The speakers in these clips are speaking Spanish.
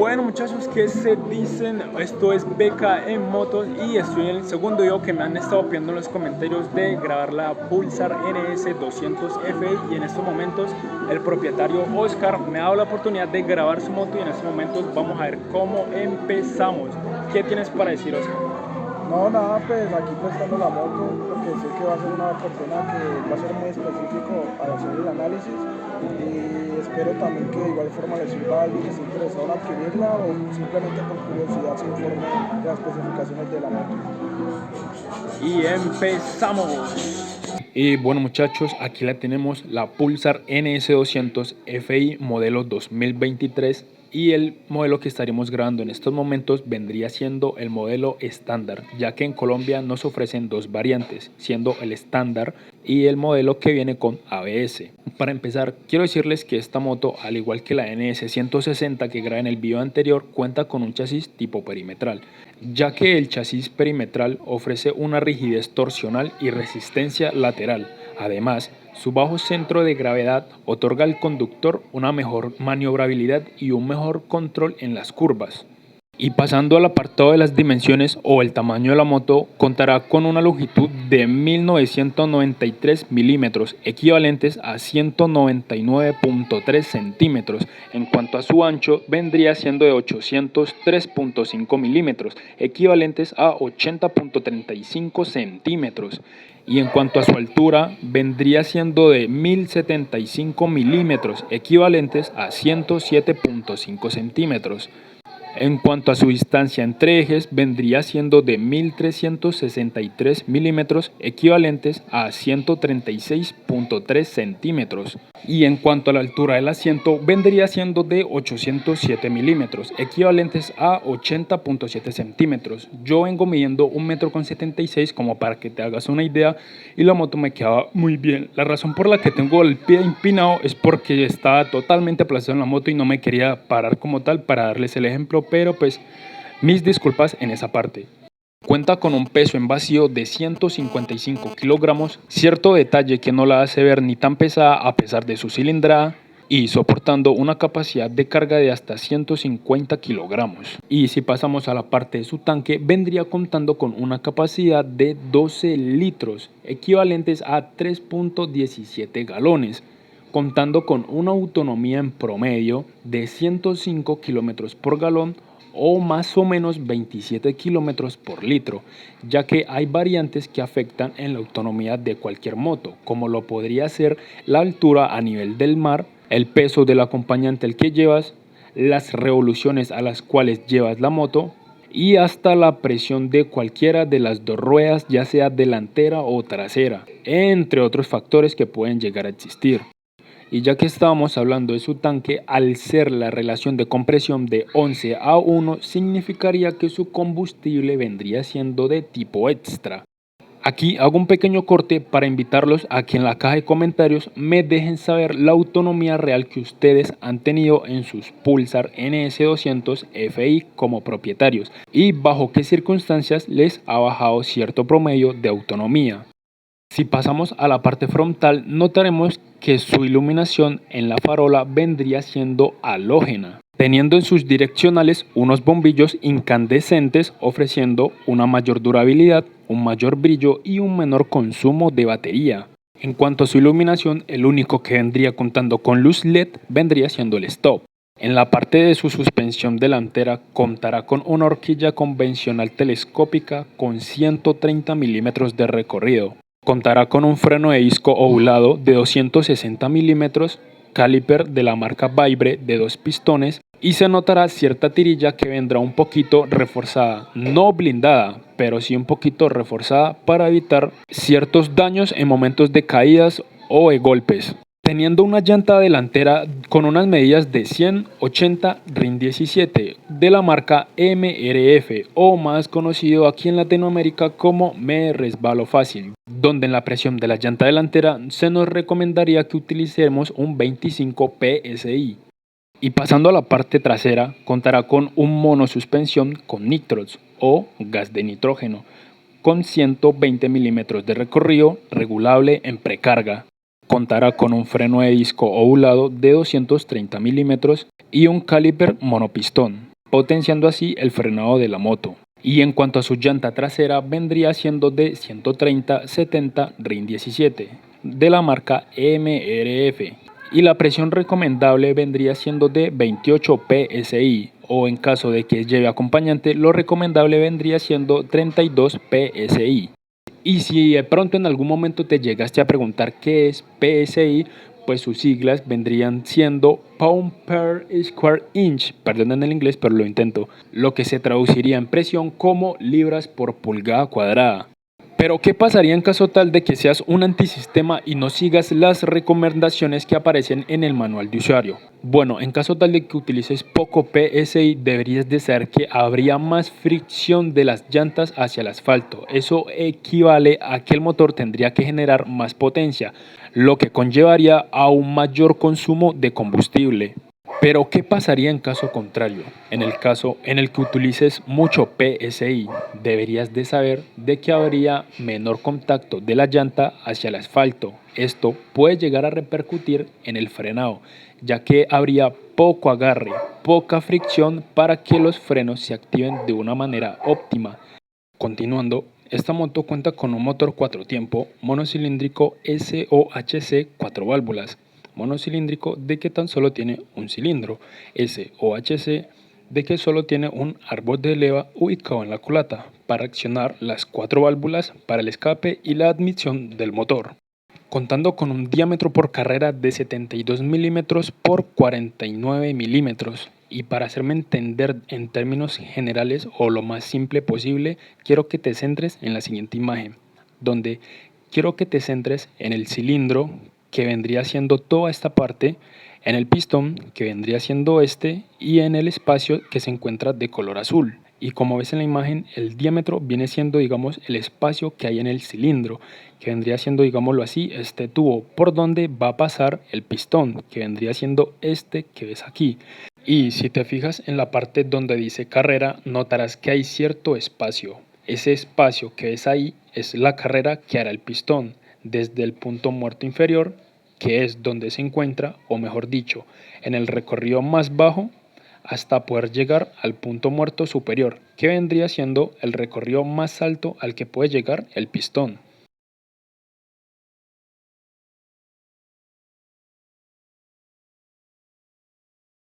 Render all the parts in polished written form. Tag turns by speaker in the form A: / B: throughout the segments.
A: Bueno muchachos, ¿qué se dicen? Esto es Beca en Motos y estoy en el segundo video que me han estado pidiendo en los comentarios de grabar la Pulsar NS 200 Fi, y en estos momentos el propietario Oscar me ha dado la oportunidad de grabar su moto y en estos momentos vamos a ver cómo empezamos. ¿Qué tienes para decir, Oscar?
B: No, nada, pues aquí prestando la moto porque sé que va a ser una persona que va a ser muy específico al hacer el análisis y espero también que de igual forma le sirva a alguien que esté interesado en adquirirla o simplemente por curiosidad se informe de las especificaciones de la moto.
A: Y empezamos. Y bueno muchachos, aquí la tenemos, la Pulsar NS200 Fi modelo 2023, y el modelo que estaremos grabando en estos momentos vendría siendo el modelo estándar, ya que en Colombia nos ofrecen dos variantes, siendo el estándar y el modelo que viene con ABS. Para empezar, quiero decirles que esta moto, al igual que la NS160 que grabé en el video anterior, cuenta con un chasis tipo perimetral, ya que el chasis perimetral ofrece una rigidez torsional y resistencia lateral. Además, su bajo centro de gravedad otorga al conductor una mejor maniobrabilidad y un mejor control en las curvas. Y pasando al apartado de las dimensiones o el tamaño de la moto, contará con una longitud de 1993 milímetros, equivalentes a 199.3 centímetros. En cuanto a su ancho, vendría siendo de 803.5 milímetros, equivalentes a 80.35 centímetros. Y en cuanto a su altura, vendría siendo de 1075 milímetros, equivalentes a 107.5 centímetros. En cuanto a su distancia entre ejes, vendría siendo de 1363 milímetros, equivalentes a 136.3 centímetros. Y en cuanto a la altura del asiento, vendría siendo de 807 milímetros, equivalentes a 80.7 centímetros. Yo vengo midiendo 1,76 m como para que te hagas una idea, y la moto me quedaba muy bien. La razón por la que tengo el pie empinado es porque estaba totalmente aplastado en la moto y no me quería parar como tal para darles el ejemplo, pero pues mis disculpas en esa parte. Cuenta con un peso en vacío de 155 kilogramos, cierto detalle que no la hace ver ni tan pesada a pesar de su cilindrada, y soportando una capacidad de carga de hasta 150 kilogramos. Y si pasamos a la parte de su tanque, vendría contando con una capacidad de 12 litros, equivalentes a 3.17 galones, contando con una autonomía en promedio de 105 kilómetros por galón o más o menos 27 kilómetros por litro, ya que hay variantes que afectan en la autonomía de cualquier moto, como lo podría ser la altura a nivel del mar, el peso del acompañante al que llevas, las revoluciones a las cuales llevas la moto y hasta la presión de cualquiera de las dos ruedas, ya sea delantera o trasera, entre otros factores que pueden llegar a existir. Y ya que estábamos hablando de su tanque, al ser la relación de compresión de 11:1, significaría que su combustible vendría siendo de tipo extra. Aquí hago un pequeño corte para invitarlos a que en la caja de comentarios me dejen saber la autonomía real que ustedes han tenido en sus Pulsar NS200 Fi como propietarios y bajo qué circunstancias les ha bajado cierto promedio de autonomía. Si pasamos a la parte frontal, notaremos que su iluminación en la farola vendría siendo halógena, teniendo en sus direccionales unos bombillos incandescentes ofreciendo una mayor durabilidad, un mayor brillo y un menor consumo de batería. En cuanto a su iluminación, el único que vendría contando con luz LED vendría siendo el stop. En la parte de su suspensión delantera contará con una horquilla convencional telescópica con 130 milímetros de recorrido. Contará con un freno de disco ovulado de 260 milímetros, caliper de la marca Vibbre de 2 pistones, y se notará cierta tirilla que vendrá un poquito reforzada, no blindada, pero sí un poquito reforzada para evitar ciertos daños en momentos de caídas o de golpes. Teniendo una llanta delantera con unas medidas de 180 RIN 17 de la marca MRF, o más conocido aquí en Latinoamérica como Me Resbalo Fácil, donde en la presión de la llanta delantera se nos recomendaría que utilicemos un 25 PSI. Y pasando a la parte trasera, contará con un monosuspensión con nitrox o gas de nitrógeno, con 120 milímetros de recorrido, regulable en precarga. Contará con un freno de disco ovulado de 230 milímetros y un caliper monopistón. potenciando así el frenado de la moto. Y en cuanto a su llanta trasera, vendría siendo de 130/70 RIN 17 de la marca MRF. Y la presión recomendable vendría siendo de 28 psi, o en caso de que lleve acompañante, lo recomendable vendría siendo 32 psi. Y si de pronto en algún momento te llegaste a preguntar qué es PSI, pues sus siglas vendrían siendo Pound per Square Inch, perdonen el inglés pero lo intento, lo que se traduciría en presión como libras por pulgada cuadrada. Pero ¿qué pasaría en caso tal de que seas un antisistema y no sigas las recomendaciones que aparecen en el manual de usuario? Bueno, en caso tal de que utilices poco PSI, deberías de saber que habría más fricción de las llantas hacia el asfalto. Eso equivale a que el motor tendría que generar más potencia, lo que conllevaría a un mayor consumo de combustible. Pero ¿qué pasaría en caso contrario? En el caso en el que utilices mucho PSI, deberías de saber de que habría menor contacto de la llanta hacia el asfalto. Esto puede llegar a repercutir en el frenado, ya que habría poco agarre, poca fricción para que los frenos se activen de una manera óptima. Continuando, esta moto cuenta con un motor 4 tiempo monocilíndrico SOHC 4 válvulas. Monocilíndrico de que tan solo tiene un cilindro, SOHC de que solo tiene un árbol de leva ubicado en la culata para accionar las 4 válvulas para el escape y la admisión del motor, contando con un diámetro por carrera de 72 milímetros por 49 milímetros. Y para hacerme entender en términos generales o lo más simple posible, quiero que te centres en la siguiente imagen, donde quiero que te centres en el cilindro, que vendría siendo toda esta parte, en el pistón, que vendría siendo este, y en el espacio que se encuentra de color azul. Y como ves en la imagen, el diámetro viene siendo, digamos, el espacio que hay en el cilindro, que vendría siendo, digámoslo así, este tubo por donde va a pasar el pistón, que vendría siendo este que ves aquí. Y si te fijas en la parte donde dice carrera, notarás que hay cierto espacio. Ese espacio que ves ahí es la carrera que hará el pistón, desde el punto muerto inferior, que es donde se encuentra, o mejor dicho, en el recorrido más bajo, hasta poder llegar al punto muerto superior, que vendría siendo el recorrido más alto al que puede llegar el pistón.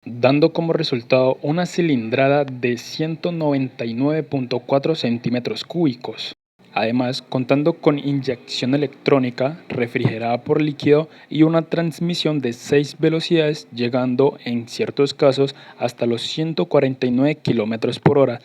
A: Dando como resultado una cilindrada de 199.4 centímetros cúbicos. Además, contando con inyección electrónica, refrigerada por líquido y una transmisión de 6 velocidades, llegando en ciertos casos hasta los 149 km por hora,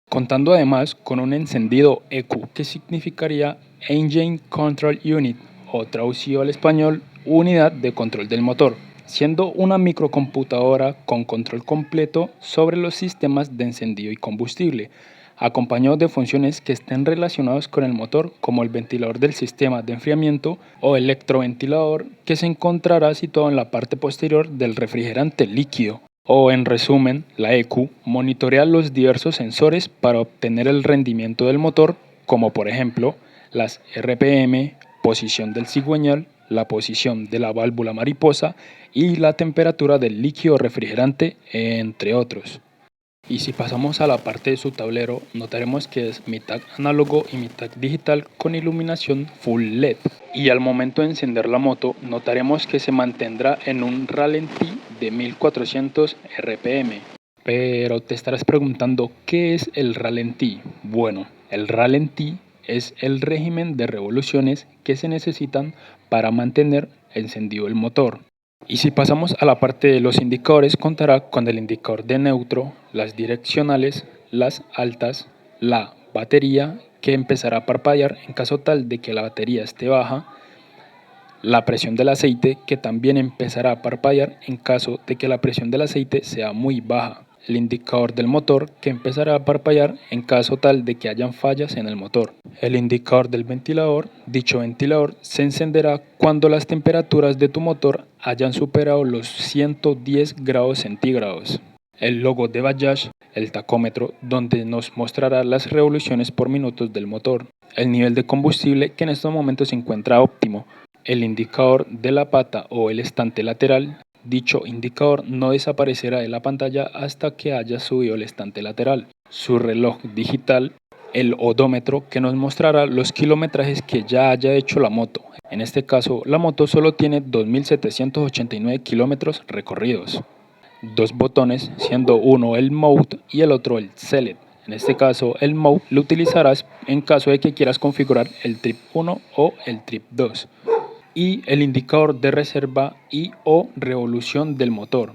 A: contando además con un encendido ECU, que significaría Engine Control Unit, o traducido al español, unidad de control del motor, siendo una microcomputadora con control completo sobre los sistemas de encendido y combustible, acompañado de funciones que estén relacionadas con el motor, como el ventilador del sistema de enfriamiento o electroventilador, que se encontrará situado en la parte posterior del refrigerante líquido. O en resumen, la ECU monitorea los diversos sensores para obtener el rendimiento del motor, como por ejemplo las RPM, posición del cigüeñal, la posición de la válvula mariposa y la temperatura del líquido refrigerante, entre otros. Y si pasamos a la parte de su tablero, notaremos que es mitad análogo y mitad digital con iluminación full LED. Y al momento de encender la moto, notaremos que se mantendrá en un ralentí de 1400 RPM. Pero te estarás preguntando, ¿qué es el ralentí? Bueno, el ralentí es el régimen de revoluciones que se necesitan para mantener encendido el motor. Y si pasamos a la parte de los indicadores, contará con el indicador de neutro, las direccionales, las altas, la batería, que empezará a parpadear en caso tal de que la batería esté baja, la presión del aceite, que también empezará a parpadear en caso de que la presión del aceite sea muy baja, el indicador del motor, que empezará a parpadear en caso tal de que hayan fallas en el motor. El indicador del ventilador, dicho ventilador se encenderá cuando las temperaturas de tu motor hayan superado los 110 grados centígrados. El logo de Bajaj, el tacómetro, donde nos mostrará las revoluciones por minutos del motor. El nivel de combustible, que en estos momentos se encuentra óptimo. El indicador de la pata o el estante lateral, Dicho indicador no desaparecerá de la pantalla hasta que haya subido el estante lateral. Su reloj digital, el odómetro, que nos mostrará los kilometrajes que ya haya hecho la moto. En este caso, la moto solo tiene 2.789 kilómetros recorridos. Dos botones, siendo uno el Mode y el otro el Select. En este caso, el Mode lo utilizarás en caso de que quieras configurar el Trip 1 o el Trip 2. Y el indicador de reserva y o revolución del motor.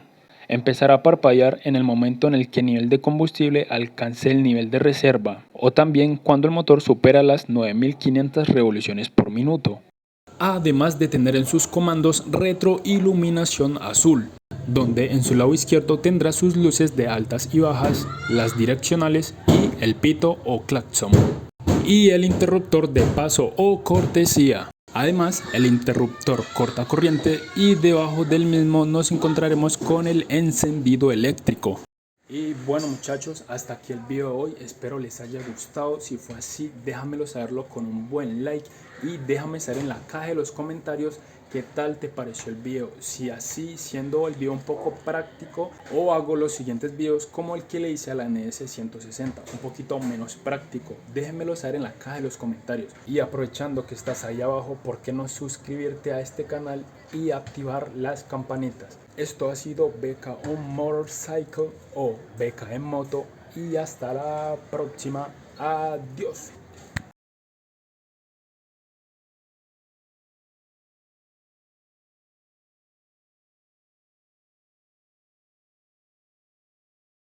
A: Empezará a parpadear en el momento en el que el nivel de combustible alcance el nivel de reserva o también cuando el motor supera las 9.500 revoluciones por minuto. Además de tener en sus comandos retroiluminación azul, donde en su lado izquierdo tendrá sus luces de altas y bajas, las direccionales y el pito o claxon, y el interruptor de paso o cortesía. Además, el interruptor cortacorriente y debajo del mismo nos encontraremos con el encendido eléctrico. Y bueno muchachos, hasta aquí el video de hoy, espero les haya gustado. Si fue así, déjamelo saberlo con un buen like y déjame saber en la caja de los comentarios qué tal te pareció el video. Si así, siendo el video un poco práctico, o hago los siguientes videos como el que le hice a la NS160, un poquito menos práctico. Déjenmelo saber en la caja de los comentarios. Y aprovechando que estás ahí abajo, ¿por qué no suscribirte a este canal y activar las campanitas? Esto ha sido BK on Motorcycle o BK en Moto y hasta la próxima. Adiós.